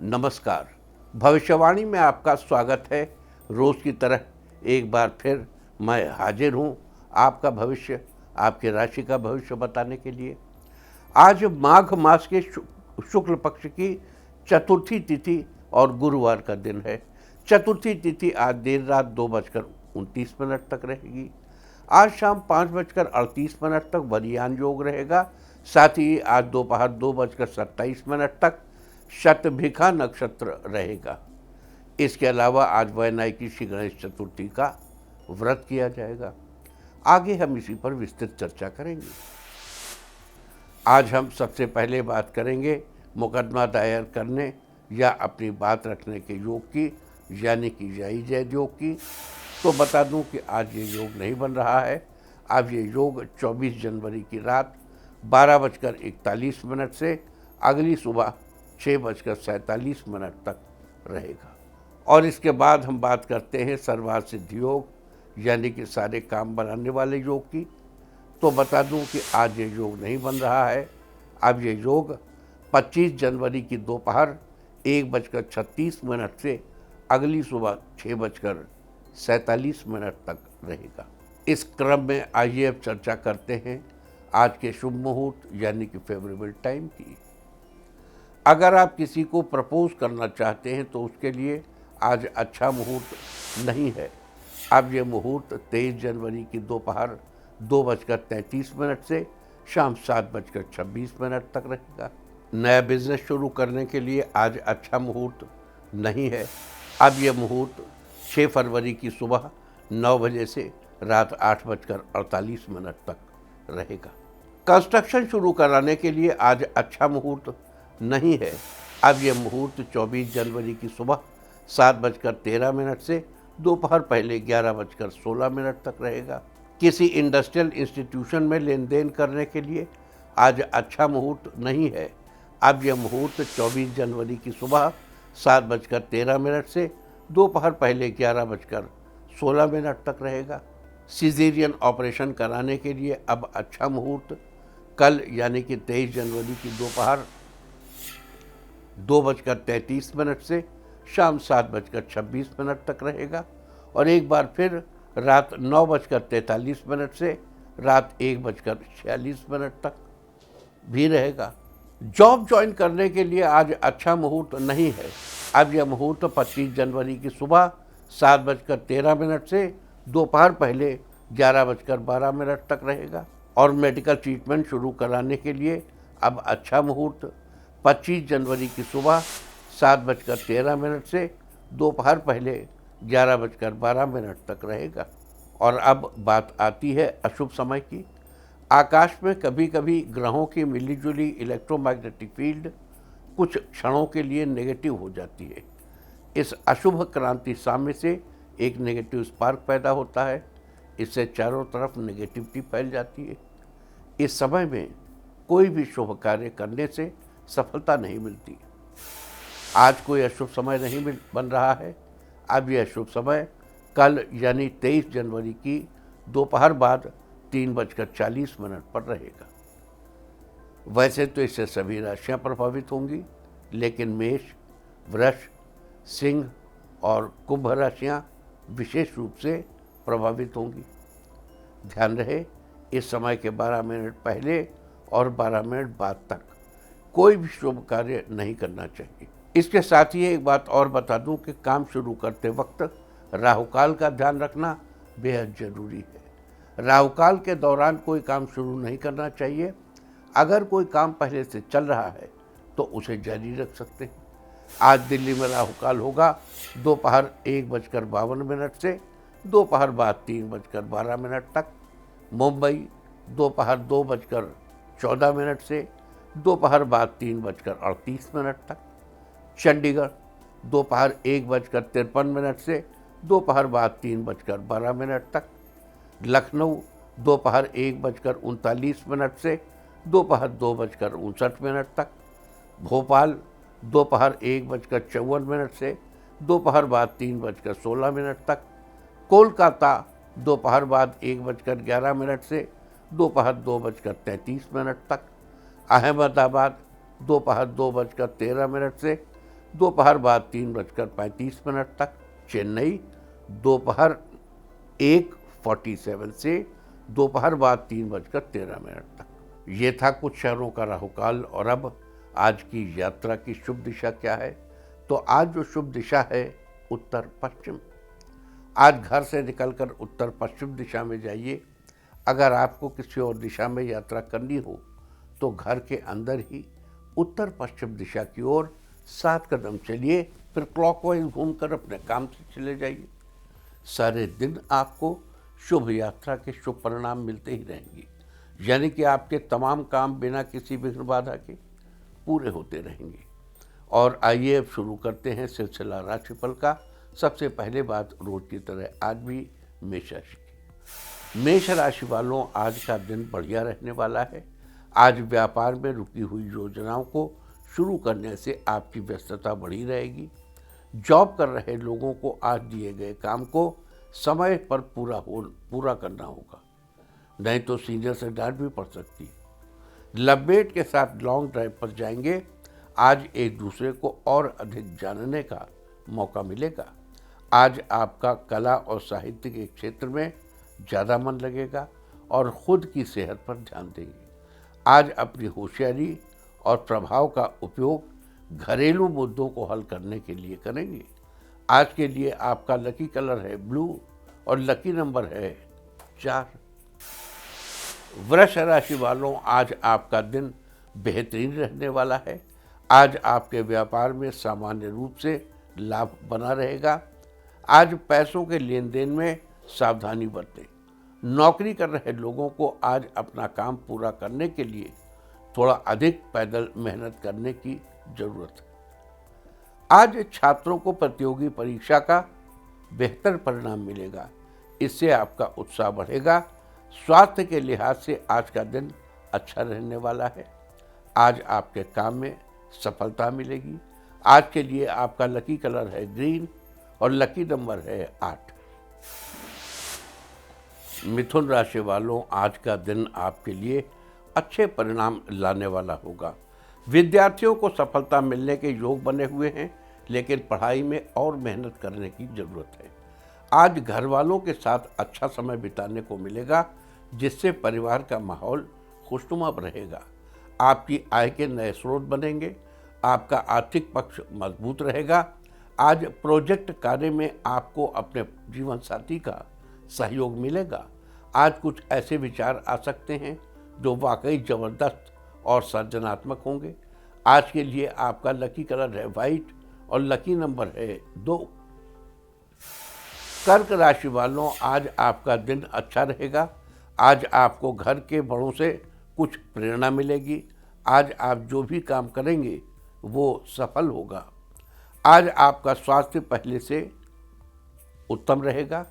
नमस्कार। भविष्यवाणी में आपका स्वागत है। रोज़ की तरह एक बार फिर मैं हाजिर हूँ आपका भविष्य, आपके राशि का भविष्य बताने के लिए। आज माघ मास के शुक्ल पक्ष की चतुर्थी तिथि और गुरुवार का दिन है। चतुर्थी तिथि आज देर रात 2:29 तक रहेगी। आज शाम 5:38 तक वरियान योग रहेगा। साथ ही आज दोपहर 2:27 तक शतभिखा नक्षत्र रहेगा। इसके अलावा आज वैनायकी श्री गणेश चतुर्थी का व्रत किया जाएगा। आगे हम इसी पर विस्तृत चर्चा करेंगे। आज हम सबसे पहले बात करेंगे मुकदमा दायर करने या अपनी बात रखने के योग की, यानी कि जय जय योग की। तो बता दूं कि आज ये योग नहीं बन रहा है। अब ये योग 24 जनवरी की रात 12:41 से अगली सुबह 6:47 तक रहेगा। और इसके बाद हम बात करते हैं सर्वार्थ सिद्धि योग, यानी कि सारे काम बनाने वाले योग की। तो बता दूं कि आज ये योग नहीं बन रहा है। अब ये योग 25 जनवरी की दोपहर 1:36 से अगली सुबह 6:47 तक रहेगा। इस क्रम में आइए अब चर्चा करते हैं आज के शुभ मुहूर्त, यानी कि फेवरेबल टाइम की। अगर आप किसी को प्रपोज करना चाहते हैं तो उसके लिए आज अच्छा मुहूर्त नहीं है। अब ये मुहूर्त 23 जनवरी की दोपहर 2:33 से शाम 7:26 तक रहेगा। नया बिजनेस शुरू करने के लिए आज अच्छा मुहूर्त नहीं है। अब यह मुहूर्त 6 फरवरी की सुबह 9 बजे से रात 8:48 तक रहेगा। कंस्ट्रक्शन शुरू कराने के लिए आज अच्छा मुहूर्त नहीं है। अब यह मुहूर्त 24 जनवरी की सुबह 7:13 से दोपहर पहले 11:16 तक रहेगा। किसी इंडस्ट्रियल इंस्टीट्यूशन में लेन देन करने के लिए आज अच्छा मुहूर्त नहीं है। अब यह मुहूर्त 24 जनवरी की सुबह 7:13 से दोपहर पहले 11:16 तक रहेगा। सिजेरियन ऑपरेशन कराने के लिए अब अच्छा मुहूर्त कल, यानी कि 23 जनवरी की दोपहर 2:33 से शाम 7:26 तक रहेगा। और एक बार फिर रात 9:43 से रात 1:46 तक भी रहेगा। जॉब ज्वाइन करने के लिए आज अच्छा मुहूर्त नहीं है। अब यह मुहूर्त 25 जनवरी की सुबह 7:13 से दोपहर पहले 11:12 तक रहेगा। और मेडिकल ट्रीटमेंट शुरू कराने के लिए अब अच्छा मुहूर्त 25 जनवरी की सुबह 7:13 से दोपहर पहले 11:12 तक रहेगा। और अब बात आती है अशुभ समय की। आकाश में कभी कभी ग्रहों की मिलीजुली इलेक्ट्रोमैग्नेटिक फील्ड कुछ क्षणों के लिए नेगेटिव हो जाती है। इस अशुभ क्रांति साम्य से एक नेगेटिव स्पार्क पैदा होता है। इससे चारों तरफ नेगेटिविटी फैल जाती है। इस समय में कोई भी शुभ कार्य करने से सफलता नहीं मिलती। आज कोई अशुभ समय नहीं बन रहा है। अब यह शुभ समय कल, यानी 23 जनवरी की दोपहर बाद 3:40 पर रहेगा। वैसे तो इससे सभी राशियां प्रभावित होंगी, लेकिन मेष, वृष, सिंह और कुंभ राशियां विशेष रूप से प्रभावित होंगी। ध्यान रहे, इस समय के 12 मिनट पहले और 12 मिनट बाद तक कोई भी शुभ कार्य नहीं करना चाहिए। इसके साथ ही एक बात और बता दूं कि काम शुरू करते वक्त राहुकाल का ध्यान रखना बेहद जरूरी है। राहुकाल के दौरान कोई काम शुरू नहीं करना चाहिए। अगर कोई काम पहले से चल रहा है तो उसे जारी रख सकते हैं। आज दिल्ली में राहुकाल होगा दोपहर 1:52 से दोपहर बाद 3:12 तक। मुंबई दोपहर 2:14 से दोपहर बाद 3:38 तक। चंडीगढ़ दोपहर 1:53 से दोपहर बाद 3:12 तक। लखनऊ दोपहर 1:39 से दोपहर 2:59 तक। भोपाल दोपहर 1:54 से दोपहर बाद 3:16 तक। कोलकाता दोपहर बाद 1:11 से दोपहर 2:33 तक। अहमदाबाद दोपहर 2:13 से दोपहर बाद 3:35 तक। चेन्नई दोपहर 1:47 से दोपहर बाद 3:13 तक। ये था कुछ शहरों का राहुकाल। और अब आज की यात्रा की शुभ दिशा क्या है? तो आज जो शुभ दिशा है उत्तर पश्चिम। आज घर से निकलकर उत्तर पश्चिम दिशा में जाइए। अगर आपको किसी और दिशा में यात्रा करनी हो तो घर के अंदर ही उत्तर पश्चिम दिशा की ओर 7 कदम चलिए, फिर क्लॉकवाइज घूमकर अपने काम से चले जाइए। सारे दिन आपको शुभ यात्रा के शुभ परिणाम मिलते ही रहेंगे, यानी कि आपके तमाम काम बिना किसी विघ्न बाधा के पूरे होते रहेंगे। और आइए अब शुरू करते हैं सिलसिला राशिफल का। सबसे पहले बात रोज की तरह आज भी मेष राशि की। मेष राशि वालों, आज का दिन बढ़िया रहने वाला है। आज व्यापार में रुकी हुई योजनाओं को शुरू करने से आपकी व्यस्तता बढ़ी रहेगी। जॉब कर रहे लोगों को आज दिए गए काम को समय पर पूरा करना होगा, नहीं तो सीनियर से डांट भी पड़ सकती है। लवमेट के साथ लॉन्ग ड्राइव पर जाएंगे। आज एक दूसरे को और अधिक जानने का मौका मिलेगा। आज आपका कला और साहित्य के क्षेत्र में ज़्यादा मन लगेगा और खुद की सेहत पर ध्यान देंगे। आज अपनी होशियारी और प्रभाव का उपयोग घरेलू मुद्दों को हल करने के लिए करेंगे। आज के लिए आपका लकी कलर है ब्लू और लकी नंबर है 4। वृष राशि वालों, आज आपका दिन बेहतरीन रहने वाला है। आज आपके व्यापार में सामान्य रूप से लाभ बना रहेगा। आज पैसों के लेन देन में सावधानी बरतें। नौकरी कर रहे लोगों को आज अपना काम पूरा करने के लिए थोड़ा अधिक पैदल मेहनत करने की जरूरत है। आज छात्रों को प्रतियोगी परीक्षा का बेहतर परिणाम मिलेगा। इससे आपका उत्साह बढ़ेगा। स्वास्थ्य के लिहाज से आज का दिन अच्छा रहने वाला है। आज आपके काम में सफलता मिलेगी। आज के लिए आपका लकी कलर है ग्रीन और लकी नंबर है 8। मिथुन राशि वालों, आज का दिन आपके लिए अच्छे परिणाम लाने वाला होगा। विद्यार्थियों को सफलता मिलने के योग बने हुए हैं, लेकिन पढ़ाई में और मेहनत करने की जरूरत है। आज घर वालों के साथ अच्छा समय बिताने को मिलेगा, जिससे परिवार का माहौल खुशनुमा रहेगा। आपकी आय के नए स्रोत बनेंगे। आपका आर्थिक पक्ष मजबूत रहेगा। आज प्रोजेक्ट कार्य में आपको अपने जीवन साथी का सहयोग मिलेगा। आज कुछ ऐसे विचार आ सकते हैं जो वाकई जबरदस्त और सृजनात्मक होंगे। आज के लिए आपका लकी कलर है वाइट और लकी नंबर है 2। कर्क राशि वालों, आज आपका दिन अच्छा रहेगा। आज आपको घर के बड़ों से कुछ प्रेरणा मिलेगी। आज आप जो भी काम करेंगे वो सफल होगा। आज आपका स्वास्थ्य पहले से उत्तम रहेगा।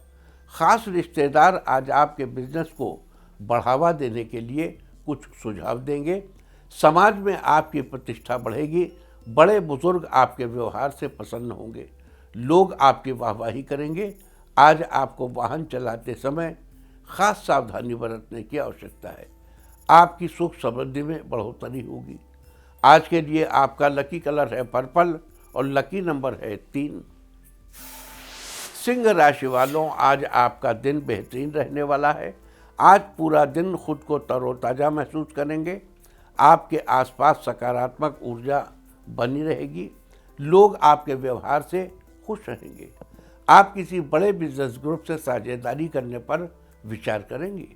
खास रिश्तेदार आज आपके बिजनेस को बढ़ावा देने के लिए कुछ सुझाव देंगे। समाज में आपकी प्रतिष्ठा बढ़ेगी। बड़े बुजुर्ग आपके व्यवहार से प्रसन्न होंगे। लोग आपकी वाहवाही करेंगे। आज आपको वाहन चलाते समय खास सावधानी बरतने की आवश्यकता है। आपकी सुख समृद्धि में बढ़ोतरी होगी। आज के लिए आपका लकी कलर है पर्पल और लकी नंबर है 3। सिंह राशि वालों, आज आपका दिन बेहतरीन रहने वाला है। आज पूरा दिन खुद को तरोताज़ा महसूस करेंगे। आपके आसपास सकारात्मक ऊर्जा बनी रहेगी। लोग आपके व्यवहार से खुश रहेंगे। आप किसी बड़े बिजनेस ग्रुप से साझेदारी करने पर विचार करेंगे।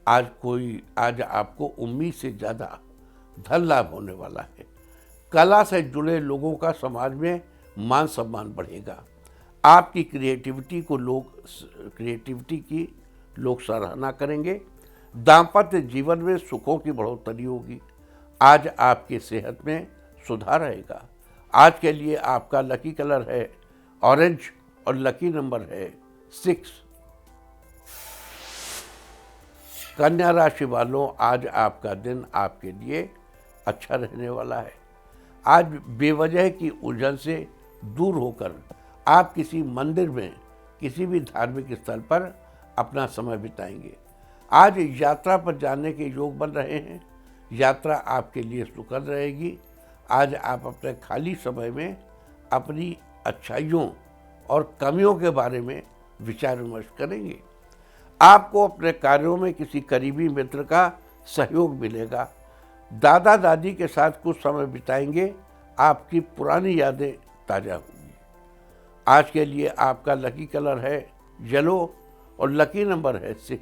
आज आपको उम्मीद से ज़्यादा धन लाभ होने वाला है। कला से जुड़े लोगों का समाज में मान सम्मान बढ़ेगा। आपकी क्रिएटिविटी की लोग सराहना करेंगे। दाम्पत्य जीवन में सुखों की बढ़ोतरी होगी। आज आपकी सेहत में सुधार रहेगा। आज के लिए आपका लकी कलर है ऑरेंज और लकी नंबर है 6। कन्या राशि वालों, आज आपका दिन आपके लिए अच्छा रहने वाला है। आज बेवजह की उलझन से दूर होकर आप किसी मंदिर में किसी भी धार्मिक स्थल पर अपना समय बिताएंगे। आज यात्रा पर जाने के योग बन रहे हैं। यात्रा आपके लिए सुखद रहेगी। आज आप अपने खाली समय में अपनी अच्छाइयों और कमियों के बारे में विचार विमर्श करेंगे। आपको अपने कार्यों में किसी करीबी मित्र का सहयोग मिलेगा। दादा दादी के साथ कुछ समय बिताएंगे, आपकी पुरानी यादें ताज़ा होंगी। आज के लिए आपका लकी कलर है येलो और लकी नंबर है 6।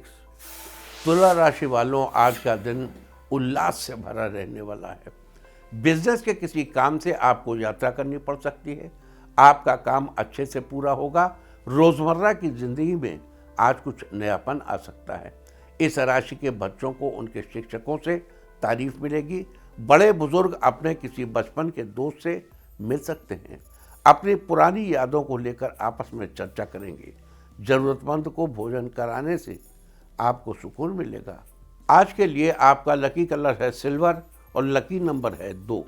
तुला राशि वालों, आज का दिन उल्लास से भरा रहने वाला है। बिजनेस के किसी काम से आपको यात्रा करनी पड़ सकती है। आपका काम अच्छे से पूरा होगा। रोजमर्रा की जिंदगी में आज कुछ नयापन आ सकता है। इस राशि के बच्चों को उनके शिक्षकों से तारीफ मिलेगी। बड़े बुजुर्ग अपने किसी बचपन के दोस्त से मिल सकते हैं। अपनी पुरानी यादों को लेकर आपस में चर्चा करेंगे। जरूरतमंद को भोजन कराने से आपको सुकून मिलेगा। आज के लिए आपका लकी कलर है सिल्वर और लकी नंबर है 2।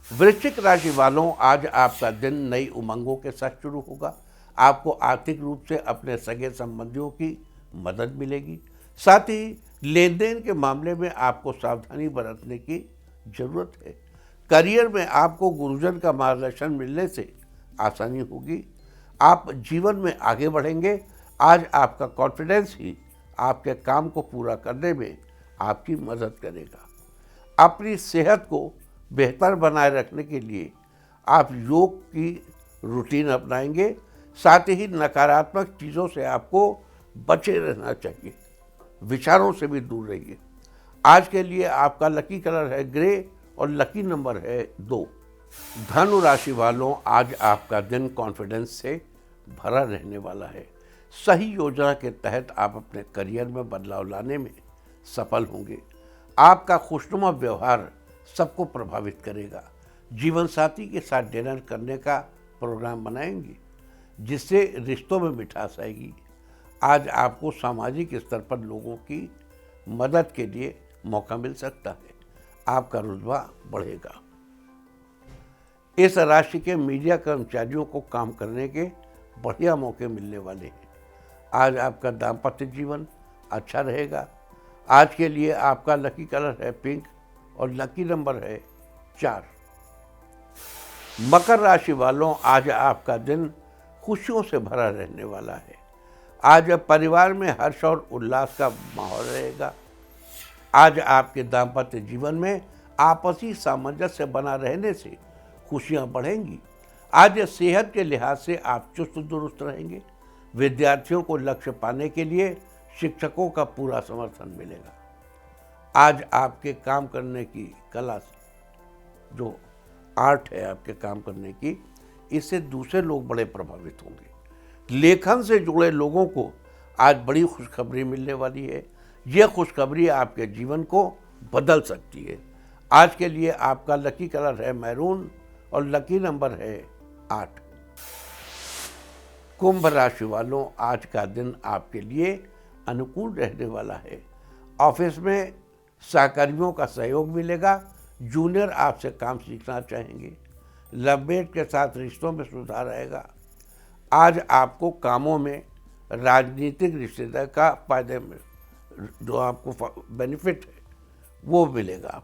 वृश्चिक राशि वालों, आज आपका दिन नई उमंगों के साथ शुरू होगा। आपको आर्थिक रूप से अपने सगे संबंधियों की मदद मिलेगी। साथ ही लेन देन के मामले में आपको सावधानी बरतने की जरूरत है। करियर में आपको गुरुजन का मार्गदर्शन मिलने से आसानी होगी। आप जीवन में आगे बढ़ेंगे। आज आपका कॉन्फिडेंस ही आपके काम को पूरा करने में आपकी मदद करेगा। अपनी सेहत को बेहतर बनाए रखने के लिए आप योग की रूटीन अपनाएंगे। साथ ही नकारात्मक चीज़ों से आपको बचे रहना चाहिए। विचारों से भी दूर रहिए। आज के लिए आपका लकी कलर है ग्रे और लकी नंबर है 2। धनु राशि वालों, आज आपका दिन कॉन्फिडेंस से भरा रहने वाला है। सही योजना के तहत आप अपने करियर में बदलाव लाने में सफल होंगे। आपका खुशनुमा व्यवहार सबको प्रभावित करेगा। जीवन साथी के साथ डिनर करने का प्रोग्राम बनाएंगे, जिससे रिश्तों में मिठास आएगी। आज आपको सामाजिक स्तर पर लोगों की मदद के लिए मौका मिल सकता है। आपका रुतबा बढ़ेगा। इस राशि के मीडिया कर्मचारियों को काम करने के बढ़िया मौके मिलने वाले हैं। आज आपका दाम्पत्य जीवन अच्छा रहेगा। आज के लिए आपका लकी कलर है पिंक और लकी नंबर है 4। मकर राशि वालों, आज आपका दिन खुशियों से भरा रहने वाला है। आज परिवार में हर्ष और उल्लास का माहौल रहेगा। आज आपके दाम्पत्य जीवन में आपसी सामंजस्य बना रहने से खुशियां बढ़ेंगी। आज सेहत के लिहाज से आप चुस्त दुरुस्त रहेंगे। विद्यार्थियों को लक्ष्य पाने के लिए शिक्षकों का पूरा समर्थन मिलेगा। आज आपके काम करने की कला, जो आर्ट है आपके काम करने की, इससे दूसरे लोग बड़े प्रभावित होंगे। लेखन से जुड़े लोगों को आज बड़ी खुशखबरी मिलने वाली है। यह खुशखबरी आपके जीवन को बदल सकती है। आज के लिए आपका लकी कलर है मैरून और लकी नंबर है 8। कुंभ राशि वालों, आज का दिन आपके लिए अनुकूल रहने वाला है। ऑफिस में सहकर्मियों का सहयोग मिलेगा। जूनियर आपसे काम सीखना चाहेंगे। लवमेट के साथ रिश्तों में सुधार आएगा। आज आपको कामों में राजनीतिक रिश्तेदार का फायदे में जो आपको बेनिफिट है वो मिलेगा।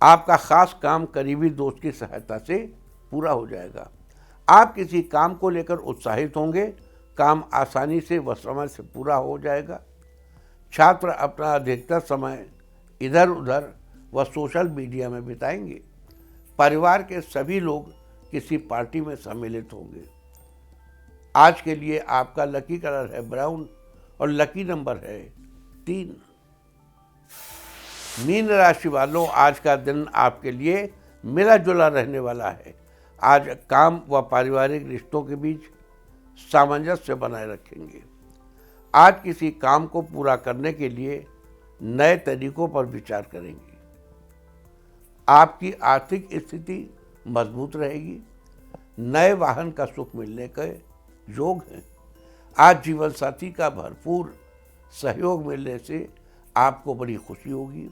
आपका खास काम करीबी दोस्त की सहायता से पूरा हो जाएगा। आप किसी काम को लेकर उत्साहित होंगे। काम आसानी से व समय से पूरा हो जाएगा। छात्र अपना अधिकतर समय इधर उधर व सोशल मीडिया में बिताएंगे। परिवार के सभी लोग किसी पार्टी में सम्मिलित होंगे। आज के लिए आपका लकी कलर है ब्राउन और लकी नंबर है 3। मीन राशि वालों, आज का दिन आपके लिए मिला जुला रहने वाला है। आज काम व पारिवारिक रिश्तों के बीच सामंजस्य बनाए रखेंगे। आज किसी काम को पूरा करने के लिए नए तरीकों पर विचार करेंगे। आपकी आर्थिक स्थिति मजबूत रहेगी। नए वाहन का सुख मिलने के योग है। आज जीवन साथी का भरपूर सहयोग मिलने से आपको बड़ी खुशी होगी।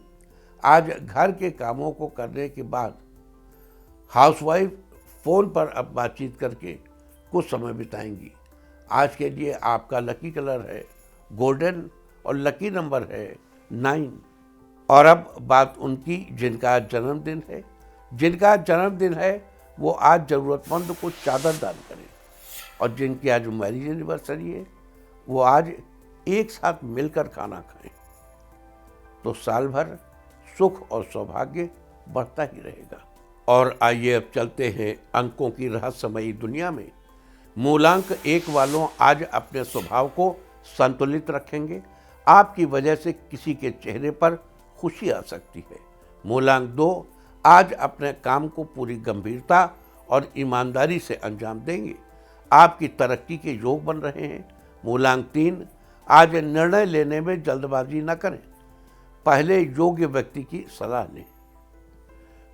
आज घर के कामों को करने के बाद हाउसवाइफ फ़ोन पर अब बातचीत करके कुछ समय बिताएंगी। आज के लिए आपका लकी कलर है गोल्डन और लकी नंबर है 9। और अब बात उनकी जिनका आज जन्मदिन है। जिनका आज जन्मदिन है वो आज ज़रूरतमंद को चादर दान करें, और जिनकी आज मैरिज एनिवर्सरी है वो आज एक साथ मिलकर खाना खाएं, तो साल भर सुख और सौभाग्य बढ़ता ही रहेगा। और आइए अब चलते हैं अंकों की रहस्यमयी दुनिया में। मूलांक 1 वालों आज अपने स्वभाव को संतुलित रखेंगे। आपकी वजह से किसी के चेहरे पर खुशी आ सकती है। मूलांक 2 आज अपने काम को पूरी गंभीरता और ईमानदारी से अंजाम देंगे। आपकी तरक्की के योग बन रहे हैं। मूलांक 3 आज निर्णय लेने में जल्दबाजी न करें, पहले योग्य व्यक्ति की सलाह लें।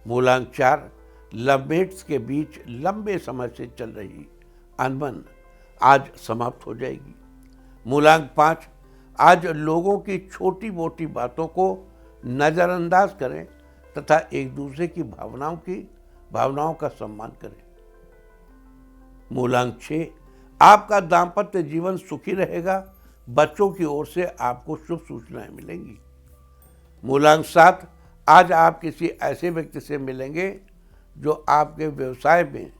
मूलांक 4 लवमेट्स के बीच लंबे समय से चल रही अनबन आज समाप्त हो जाएगी। मूलांक 5 आज लोगों की छोटी मोटी बातों को नज़रअंदाज करें तथा एक दूसरे की भावनाओं का सम्मान करें। मूलांक 6 आपका दाम्पत्य जीवन सुखी रहेगा। बच्चों की ओर से आपको शुभ सूचनाएं मिलेंगी। मूलांक 7 आज आप किसी ऐसे व्यक्ति से मिलेंगे जो आपके व्यवसाय में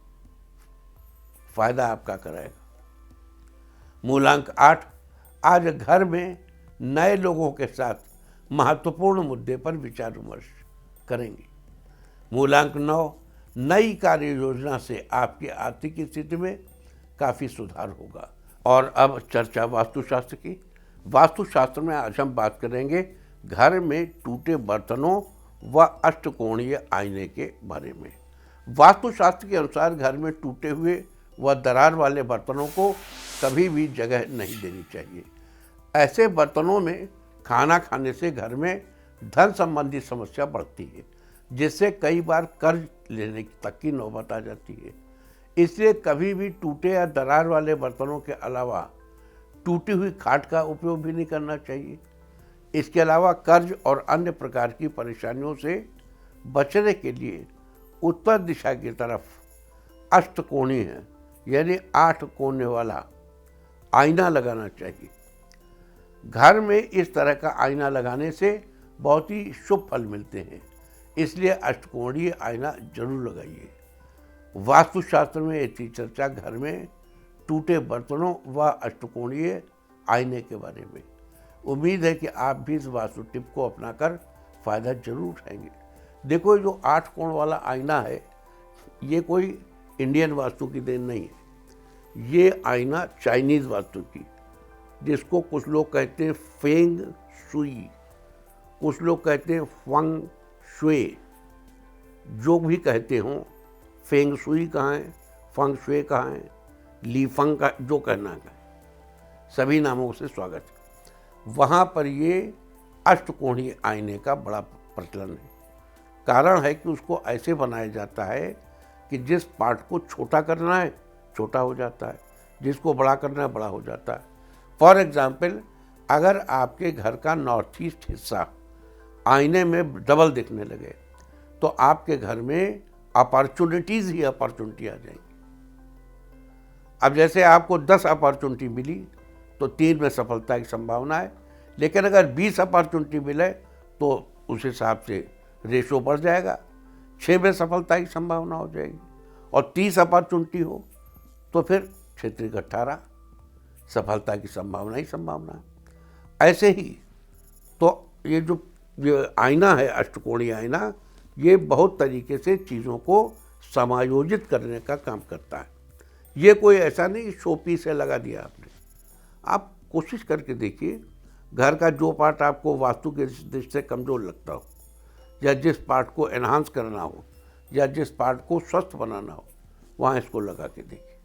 फायदा आपका कराएगा। मूलांक 8 आज घर में नए लोगों के साथ महत्वपूर्ण मुद्दे पर विचार विमर्श करेंगे। मूलांक 9 नई कार्य योजना से आपकी आर्थिक स्थिति में काफ़ी सुधार होगा। और अब चर्चा वास्तुशास्त्र की। वास्तुशास्त्र में आज हम बात करेंगे घर में टूटे बर्तनों व अष्टकोणीय आईने के बारे में। वास्तुशास्त्र के अनुसार घर में टूटे हुए व दरार वाले बर्तनों को कभी भी जगह नहीं देनी चाहिए। ऐसे बर्तनों में खाना खाने से घर में धन संबंधी समस्या बढ़ती है, जिससे कई बार कर्ज लेने तक की नौबत आ जाती है। इसलिए कभी भी टूटे या दरार वाले बर्तनों के अलावा टूटी हुई खाट का उपयोग भी नहीं करना चाहिए। इसके अलावा कर्ज और अन्य प्रकार की परेशानियों से बचने के लिए उत्तर दिशा की तरफ अष्टकोणीय यानी 8 कोने वाला आईना लगाना चाहिए। घर में इस तरह का आईना लगाने से बहुत ही शुभ फल मिलते हैं, इसलिए अष्टकोणीय आईना जरूर लगाइए। वास्तुशास्त्र में ऐसी चर्चा घर में टूटे बर्तनों व अष्टकोणीय आईने के बारे में। उम्मीद है कि आप भी इस वास्तु टिप को अपनाकर फ़ायदा जरूर उठाएंगे। देखो, जो 8 कोण वाला आईना है ये कोई इंडियन वास्तु की देन नहीं है। ये आईना चाइनीज़ वास्तु की, जिसको कुछ लोग कहते हैं फेंग शुई, कुछ लोग कहते हैं फंग शुए, जो भी कहते हों। फेंग शुई कहाँ है, फंग शुए कहाँ है, ली फंग का जो कहना है, सभी नामों से स्वागत है। वहाँ पर ये अष्टकोणीय आईने का बड़ा प्रचलन है। कारण है कि उसको ऐसे बनाया जाता है कि जिस पार्ट को छोटा करना है छोटा हो जाता है, जिसको बड़ा करना है बड़ा हो जाता है। फॉर एग्जाम्पल, अगर आपके घर का नॉर्थ ईस्ट हिस्सा आईने में डबल दिखने लगे तो आपके घर में अपॉर्चुनिटीज़ ही अपॉर्चुनिटी आ जाएंगी। अब जैसे आपको 10 अपॉर्चुनिटी मिली तो 3 में सफलता की संभावना है, लेकिन अगर 20 अपॉर्चुनिटी मिले तो उस हिसाब से रेशो बढ़ जाएगा, 6 में सफलता की संभावना हो जाएगी। और 30 अपॉर्चुनिटी हो तो फिर 6 18 सफलता की संभावना ही संभावना है। ऐसे ही तो ये जो आईना है अष्टकोणीय आईना, ये बहुत तरीके से चीज़ों को समायोजित करने का काम करता है। ये कोई ऐसा नहीं शो पीस से लगा दिया आपने। आप कोशिश करके देखिए, घर का जो पार्ट आपको वास्तु के दृष्टि से कमज़ोर लगता हो, या जिस पार्ट को एनहांस करना हो, या जिस पार्ट को स्वस्थ बनाना हो, वहाँ इसको लगा के देखिए।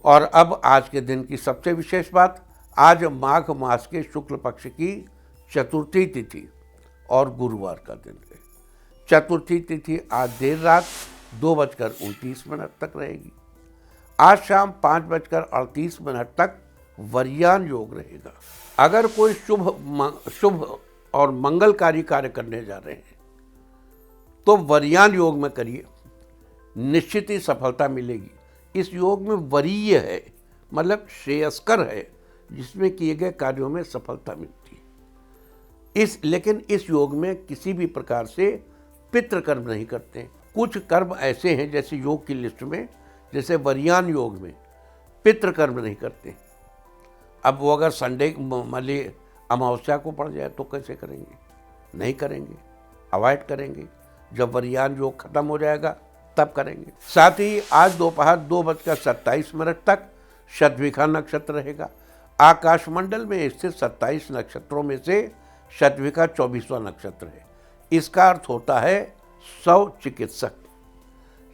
और अब आज के दिन की सबसे विशेष बात, आज माघ मास के शुक्ल पक्ष की चतुर्थी तिथि और गुरुवार का दिन है। चतुर्थी तिथि आज देर रात 2:29 तक रहेगी। आज शाम 5:38 तक वर्यान योग रहेगा। अगर कोई शुभ और मंगलकारी कार्य करने जा रहे हैं तो वर्यान योग में करिए, निश्चित ही सफलता मिलेगी। इस योग में वरीय है, मतलब श्रेयस्कर है, जिसमें किए गए कार्यों में सफलता मिलती है। लेकिन इस योग में किसी भी प्रकार से पितृ कर्म नहीं करते। कुछ कर्म ऐसे हैं जैसे योग की लिस्ट में, जैसे वरियान योग में पितृ कर्म नहीं करते। अब वो अगर संडे माली अमावस्या को पड़ जाए तो कैसे करेंगे? नहीं करेंगे, अवॉइड करेंगे। जब वरियान योग खत्म हो जाएगा तब करेंगे। साथ ही आज दोपहर 2:27 तक शतभिखा नक्षत्र रहेगा। आकाशमंडल में स्थित 27 नक्षत्रों में से शतभिखा 24वां नक्षत्र है। इसका अर्थ होता है सौ चिकित्सक।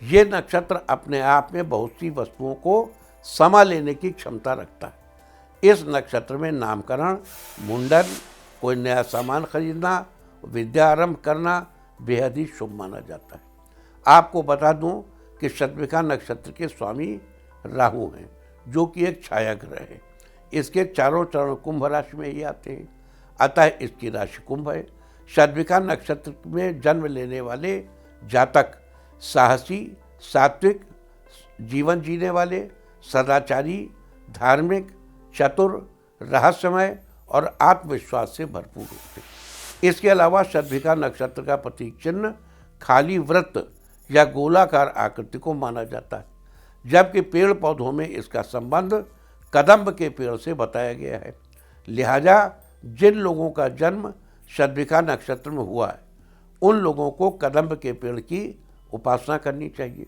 ये नक्षत्र अपने आप में बहुत सी वस्तुओं को समा लेने की क्षमता रखता है। इस नक्षत्र में नामकरण, मुंडन, कोई नया सामान खरीदना, विद्या आरंभ करना बेहद ही शुभ माना जाता है। आपको बता दूं कि शतभिखा नक्षत्र के स्वामी राहु हैं, जो कि एक छाया ग्रह है। इसके चारों चरण कुंभ राशि में ही आते हैं, अतः इसकी राशि कुंभ है। शतभिखा नक्षत्र में जन्म लेने वाले जातक साहसी, सात्विक, जीवन जीने वाले, सदाचारी, धार्मिक, चतुर, रहस्यमय और आत्मविश्वास से भरपूर होते हैं। इसके अलावा शतभिखा नक्षत्र का प्रतीक चिन्ह खाली वृत्त या गोलाकार आकृति को माना जाता है, जबकि पेड़ पौधों में इसका संबंध कदम्ब के पेड़ से बताया गया है। लिहाजा जिन लोगों का जन्म शतभिखा नक्षत्र में हुआ है, उन लोगों को कदम्ब के पेड़ की उपासना करनी चाहिए।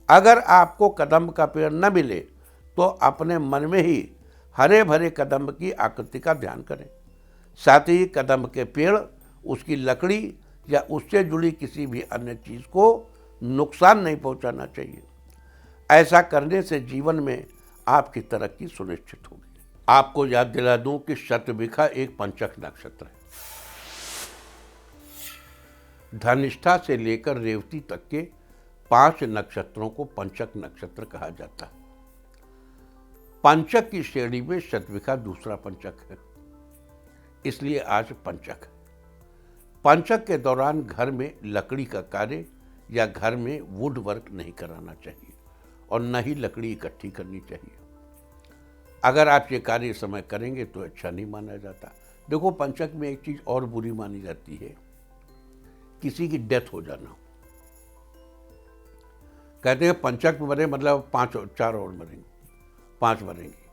अगर आपको कदम्ब का पेड़ न मिले तो अपने मन में ही हरे भरे कदम्ब की आकृति का ध्यान करें। साथ ही कदम्ब के पेड़, उसकी लकड़ी या उससे जुड़ी किसी भी अन्य चीज़ को नुकसान नहीं पहुंचाना चाहिए। ऐसा करने से जीवन में आपकी तरक्की सुनिश्चित होगी। आपको याद दिला दूं कि शतभिखा एक पंचक नक्षत्र है। धनिष्ठा से लेकर रेवती तक के 5 नक्षत्रों को पंचक नक्षत्र कहा जाता है। पंचक की श्रेणी में शतभिखा दूसरा पंचक है, इसलिए आज पंचक है। पंचक के दौरान घर में लकड़ी का कार्य या घर में वुड वर्क नहीं कराना चाहिए और न ही लकड़ी इकट्ठी करनी चाहिए। अगर आप ये कार्य समय करेंगे तो अच्छा नहीं माना जाता। देखो, पंचक में एक चीज और बुरी मानी जाती है, किसी की डेथ हो जाना। कहते हैं पंचक में मरे मतलब 4 और मरेंगे, 5 मरेंगे।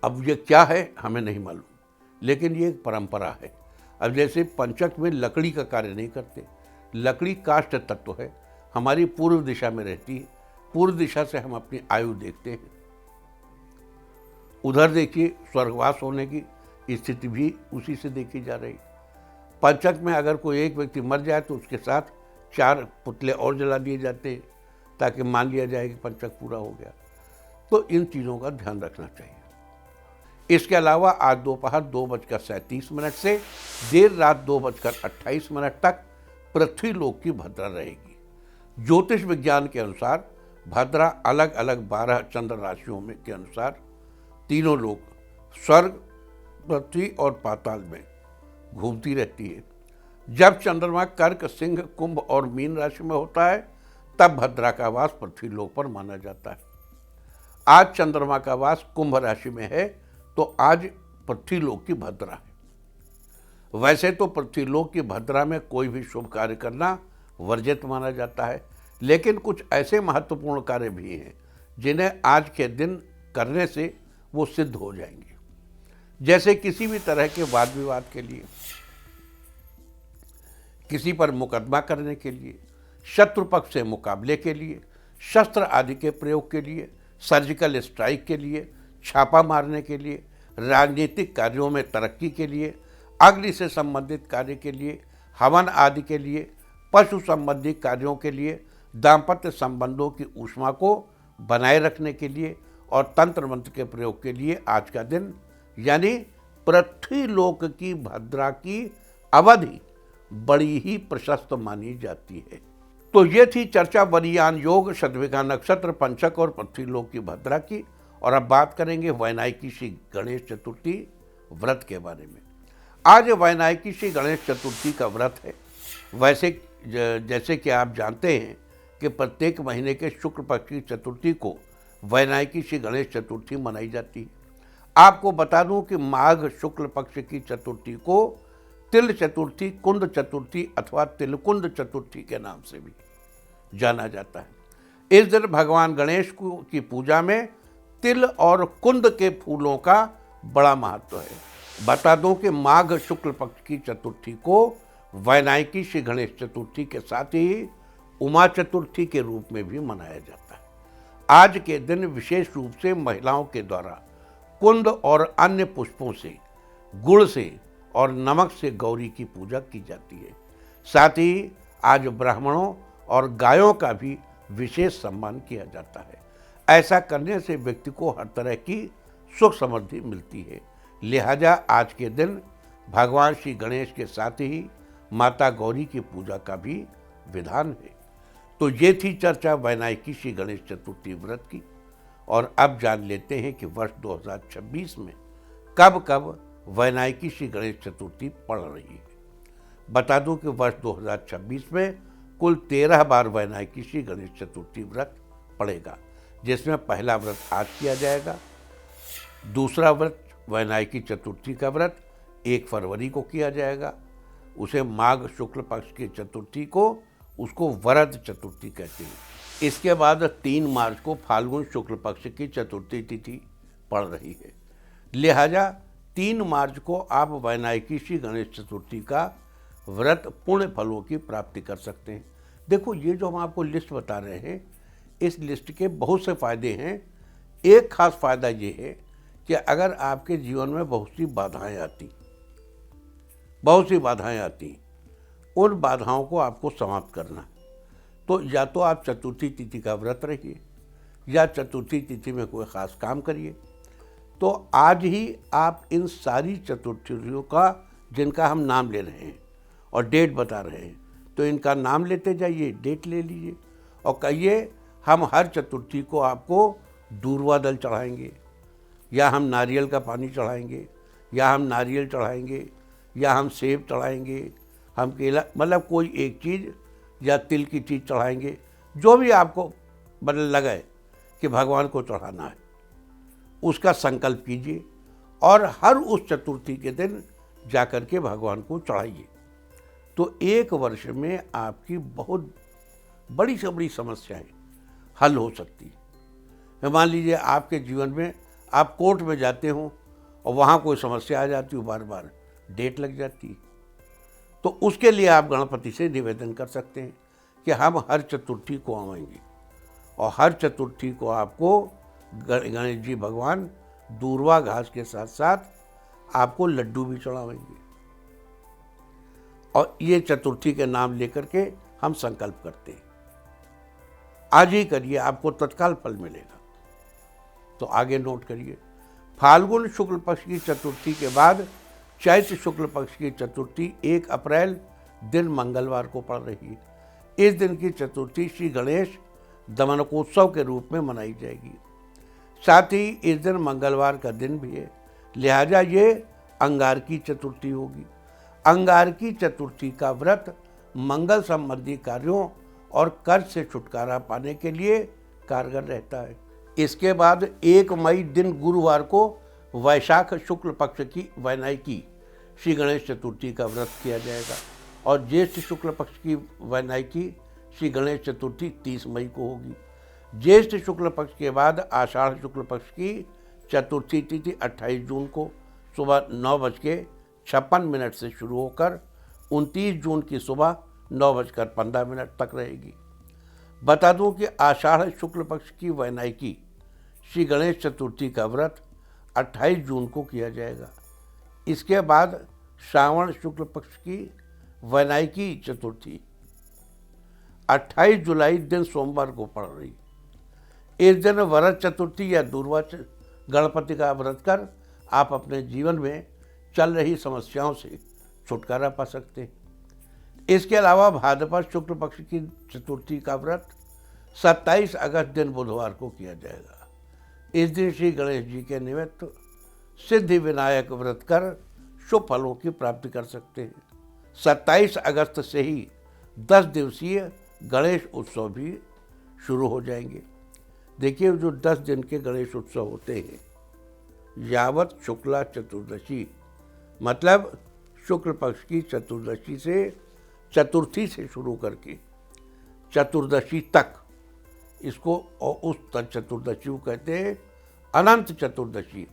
अब ये क्या है हमें नहीं मालूम, लेकिन ये एक परंपरा है। अब जैसे पंचक में लकड़ी का कार्य नहीं करते, लकड़ी काष्ठ तत्व है, हमारी पूर्व दिशा में रहती है, पूर्व दिशा से हम अपनी आयु देखते हैं। उधर देखिए, स्वर्गवास होने की स्थिति भी उसी से देखी जा रही। पंचक में अगर कोई एक व्यक्ति मर जाए तो उसके साथ 4 पुतले और जला दिए जाते हैं, ताकि मान लिया जाए कि पंचक पूरा हो गया। तो इन चीज़ों का ध्यान रखना चाहिए। इसके अलावा आज दोपहर 2:37 से देर रात 2:28 तक पृथ्वी लोक की भद्रा रहेगी। ज्योतिष विज्ञान के अनुसार भद्रा अलग अलग 12 चंद्र राशियों में के अनुसार तीनों लोक, स्वर्ग, पृथ्वी और पाताल में घूमती रहती है। जब चंद्रमा कर्क, सिंह, कुंभ और मीन राशि में होता है, तब भद्रा का वास पृथ्वी लोक पर माना जाता है। आज चंद्रमा का वास कुंभ राशि में है, तो आज पृथ्वी लोक की भद्रा है। वैसे तो पृथ्वी लोक की भद्रा में कोई भी शुभ कार्य करना वर्जित माना जाता है, लेकिन कुछ ऐसे महत्वपूर्ण कार्य भी हैं जिन्हें आज के दिन करने से वो सिद्ध हो जाएंगे। जैसे किसी भी तरह के वाद विवाद के लिए, किसी पर मुकदमा करने के लिए, शत्रु पक्ष से मुकाबले के लिए, शस्त्र आदि के प्रयोग के लिए, सर्जिकल स्ट्राइक के लिए, छापा मारने के लिए, राजनीतिक कार्यों में तरक्की के लिए, अग्नि से संबंधित कार्य के लिए, हवन आदि के लिए, पशु संबंधी कार्यों के लिए, दाम्पत्य संबंधों की ऊष्मा को बनाए रखने के लिए और तंत्र मंत्र के प्रयोग के लिए आज का दिन यानी पृथ्वी लोक की भद्रा की अवधि बड़ी ही प्रशस्त मानी जाती है। तो ये थी चर्चा वरियान योग, शतभिखा नक्षत्र, पंचक और पृथ्वी लोक की भद्रा की। और अब बात करेंगे वैनायकी श्री गणेश चतुर्थी व्रत के बारे में। आज वैनायकी श्री गणेश चतुर्थी का व्रत है। वैसे जैसे कि आप जानते हैं कि प्रत्येक महीने के शुक्ल पक्ष की चतुर्थी को वैनायकी श्री गणेश चतुर्थी मनाई जाती है। आपको बता दूं कि माघ शुक्ल पक्ष की चतुर्थी को तिल चतुर्थी, कुंद चतुर्थी अथवा तिलकुंद चतुर्थी के नाम से भी जाना जाता है। इस दिन भगवान गणेश की पूजा में तिल और कुंद के फूलों का बड़ा महत्व है। बता दूं कि माघ शुक्ल पक्ष की चतुर्थी को वैनायकी श्री गणेश चतुर्थी के साथ ही उमा चतुर्थी के रूप में भी मनाया जाता है। आज के दिन विशेष रूप से महिलाओं के द्वारा कुंद और अन्य पुष्पों से, गुड़ से और नमक से गौरी की पूजा की जाती है। साथ ही आज ब्राह्मणों और गायों का भी विशेष सम्मान किया जाता है। ऐसा करने से व्यक्ति को हर तरह की सुख समृद्धि मिलती है। लिहाजा आज के दिन भगवान श्री गणेश के साथ ही माता गौरी की पूजा का भी विधान है। तो ये थी चर्चा वैनायकी श्री गणेश चतुर्थी व्रत की। और अब जान लेते हैं कि वर्ष 2026 में कब कब वैनायकी श्री गणेश चतुर्थी पड़ रही है। बता दूं कि वर्ष 2026 में कुल 13 बार वैनायकी श्री गणेश चतुर्थी व्रत पड़ेगा, जिसमें पहला व्रत आज किया जाएगा, दूसरा व्रत वैनायकी चतुर्थी का व्रत 1 फरवरी को किया जाएगा, उसे माघ शुक्ल पक्ष की चतुर्थी को उसको वरद चतुर्थी कहते हैं। इसके बाद 3 मार्च को फाल्गुन शुक्ल पक्ष की चतुर्थी तिथि पड़ रही है। लिहाजा 3 मार्च को आप वैनायकी श्री गणेश चतुर्थी का व्रत पुण्य फलों की प्राप्ति कर सकते हैं। देखो, ये जो हम आपको लिस्ट बता रहे हैं, इस लिस्ट के बहुत से फायदे हैं। एक खास फायदा ये है कि अगर आपके जीवन में बहुत सी बाधाएं आती, उन बाधाओं को आपको समाप्त करना है। तो या तो आप चतुर्थी तिथि का व्रत रखिए या चतुर्थी तिथि में कोई ख़ास काम करिए। तो आज ही आप इन सारी चतुर्थियों का, जिनका हम नाम ले रहे हैं और डेट बता रहे हैं, तो इनका नाम लेते जाइए, डेट ले लीजिए और कहिए हम हर चतुर्थी को आपको दूर्वा दल चढ़ाएंगे, या हम नारियल का पानी चढ़ाएंगे, या हम नारियल चढ़ाएंगे, या हम सेब चढ़ाएंगे, हम केला, मतलब कोई एक चीज़ या तिल की चीज़ चढ़ाएंगे। जो भी आपको लगे कि भगवान को चढ़ाना है, उसका संकल्प कीजिए और हर उस चतुर्थी के दिन जाकर के भगवान को चढ़ाइए। तो 1 वर्ष में आपकी बहुत बड़ी से बड़ी समस्याएं हल हो सकती है। मान लीजिए आपके जीवन में आप कोर्ट में जाते हो और वहाँ कोई समस्या आ जाती हो, बार बार डेट लग जाती है, तो उसके लिए आप गणपति से निवेदन कर सकते हैं कि हम हर चतुर्थी को आएंगे और हर चतुर्थी को आपको गणेश जी भगवान दूर्वा घास के साथ साथ आपको लड्डू भी चढ़ावेंगे। और ये चतुर्थी के नाम लेकर के हम संकल्प करते हैं। आज ही करिए, आपको तत्काल फल मिलेगा। तो आगे नोट करिए, फाल्गुन शुक्ल पक्ष की चतुर्थी के बाद चैत्र शुक्ल पक्ष की चतुर्थी 1 अप्रैल दिन मंगलवार को पड़ रही है। इस दिन की चतुर्थी श्री गणेश दमनकोत्सव के रूप में मनाई जाएगी। साथ ही इस दिन मंगलवार का दिन भी है, लिहाजा ये अंगारकी चतुर्थी होगी। अंगारकी चतुर्थी का व्रत मंगल संबंधी कार्यों और कर्ज से छुटकारा पाने के लिए कारगर रहता है। इसके बाद 1 मई दिन गुरुवार को वैशाख शुक्ल पक्ष की वैनायकी श्री गणेश चतुर्थी का व्रत किया जाएगा और ज्येष्ठ शुक्ल पक्ष की वैनायकी श्री गणेश चतुर्थी 30 मई को होगी। ज्येष्ठ शुक्ल पक्ष के बाद आषाढ़ शुक्ल पक्ष की चतुर्थी तिथि 28 जून को सुबह 9:56 से शुरू होकर 29 जून की सुबह 9:15 तक रहेगी। बता दूं कि आषाढ़ शुक्ल पक्ष की वैनायकी श्री गणेश चतुर्थी का व्रत 28 जून को किया जाएगा। इसके बाद श्रावण शुक्ल पक्ष की वैनायकी चतुर्थी 28 जुलाई दिन सोमवार को पड़ रही। इस दिन वरद चतुर्थी या दूर्वा गणपति का व्रत कर आप अपने जीवन में चल रही समस्याओं से छुटकारा पा सकते हैं। इसके अलावा भाद्रपद शुक्ल पक्ष की चतुर्थी का व्रत 27 अगस्त दिन बुधवार को किया जाएगा। इस दिन श्री गणेश जी के निमित्त सिद्धि विनायक व्रत कर शुभ फलों की प्राप्ति कर सकते हैं। 27 अगस्त से ही 10 दिवसीय गणेश उत्सव भी शुरू हो जाएंगे। देखिए, जो 10 दिन के गणेश उत्सव होते हैं, यावत शुक्ला चतुर्दशी, मतलब शुक्ल पक्ष की चतुर्दशी से, चतुर्थी से शुरू करके चतुर्दशी तक, इसको और उस चतुर्दशी को कहते हैं अनंत चतुर्दशी।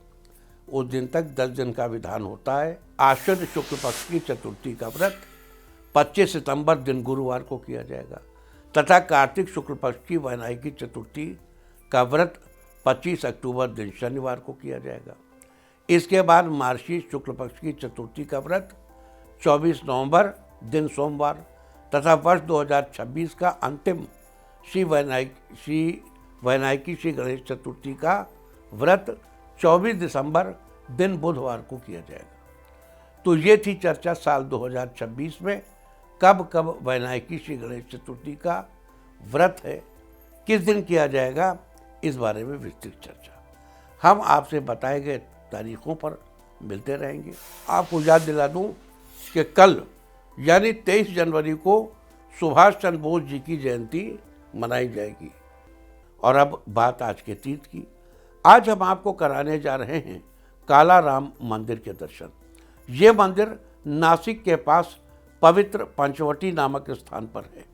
उस दिन तक 10 दिन का विधान होता है। आश्विन शुक्ल पक्ष की चतुर्थी का व्रत 25 सितंबर दिन गुरुवार को किया जाएगा तथा कार्तिक शुक्ल पक्ष की वैनायकी चतुर्थी का व्रत 25 अक्टूबर दिन शनिवार को किया जाएगा। इसके बाद मार्गशीर्ष शुक्ल पक्ष की चतुर्थी का व्रत 24 नवंबर दिन सोमवार तथा वर्ष 2026 का अंतिम श्री वैनायकी श्री गणेश चतुर्थी का व्रत 24 दिसंबर दिन बुधवार को किया जाएगा। तो ये थी चर्चा साल 2026 में कब कब वैनायकी श्री गणेश चतुर्थी का व्रत है, किस दिन किया जाएगा, इस बारे में विस्तृत चर्चा हम आपसे बताए गए तारीखों पर मिलते रहेंगे। आपको याद दिला दूं कि कल यानी 23 जनवरी को सुभाष चंद्र बोस जी की जयंती मनाई जाएगी। और अब बात आज के तीर्थ की। आज हम आपको कराने जा रहे हैं काला राम मंदिर के दर्शन। ये मंदिर नासिक के पास पवित्र पंचवटी नामक स्थान पर है।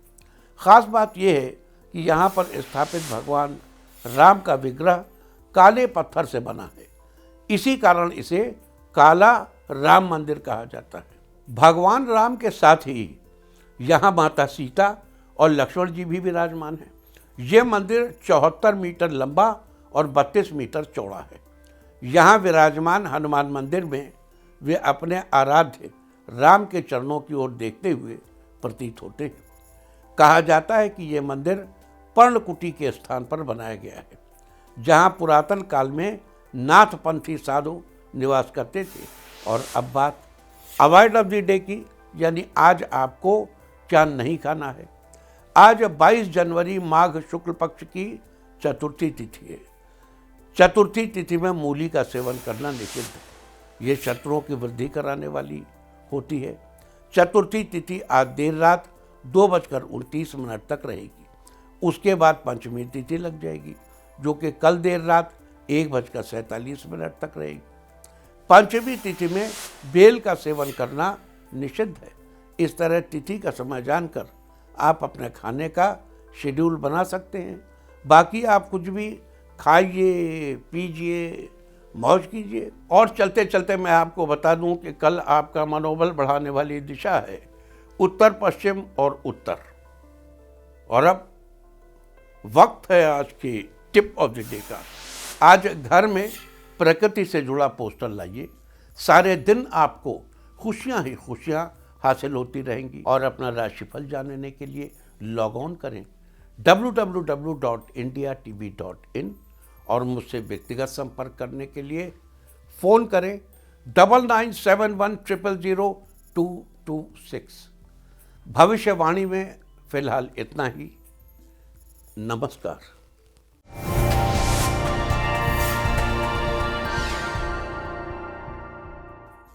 खास बात यह है कि यहाँ पर स्थापित भगवान राम का विग्रह काले पत्थर से बना है। इसी कारण इसे काला राम मंदिर कहा जाता है। भगवान राम के साथ ही यहाँ माता सीता और लक्ष्मण जी भी विराजमान हैं। ये मंदिर 74 मीटर लंबा और 32 मीटर चौड़ा है। यहाँ विराजमान हनुमान मंदिर में वे अपने आराध्य राम के चरणों की ओर देखते हुए प्रतीत होते हैं। कहा जाता है कि ये मंदिर पर्णकुटी के स्थान पर बनाया गया है, जहाँ पुरातन काल में नाथपंथी साधु निवास करते थे। और अब बात अवॉइड ऑफ द डे की, यानी आज आपको क्या नहीं खाना है। आज 22 जनवरी माघ शुक्ल पक्ष की चतुर्थी तिथि है। चतुर्थी तिथि में मूली का सेवन करना निषिद्ध है। ये शत्रुओं की वृद्धि कराने वाली होती है। चतुर्थी तिथि आज देर रात 2:29 तक रहेगी। उसके बाद पंचमी तिथि लग जाएगी, जो कि कल देर रात 1:47 तक रहेगी। पंचमी तिथि में बेल का सेवन करना निषिद्ध है। इस तरह तिथि का समय जानकर आप अपने खाने का शेड्यूल बना सकते हैं। बाकी आप कुछ भी खाइए, पीजिए, मौज कीजिए। और चलते चलते मैं आपको बता दूं कि कल आपका मनोबल बढ़ाने वाली दिशा है उत्तर, पश्चिम और उत्तर। और अब वक्त है आज की टिप ऑफ द डे का। आज घर में प्रकृति से जुड़ा पोस्टर लाइए। सारे दिन आपको खुशियां ही खुशियां हासिल होती रहेंगी। और अपना राशिफल जानने के लिए लॉग ऑन करें www.indiatv.in और मुझसे व्यक्तिगत संपर्क करने के लिए फ़ोन करें 9971000226। भविष्यवाणी में फिलहाल इतना ही। नमस्कार।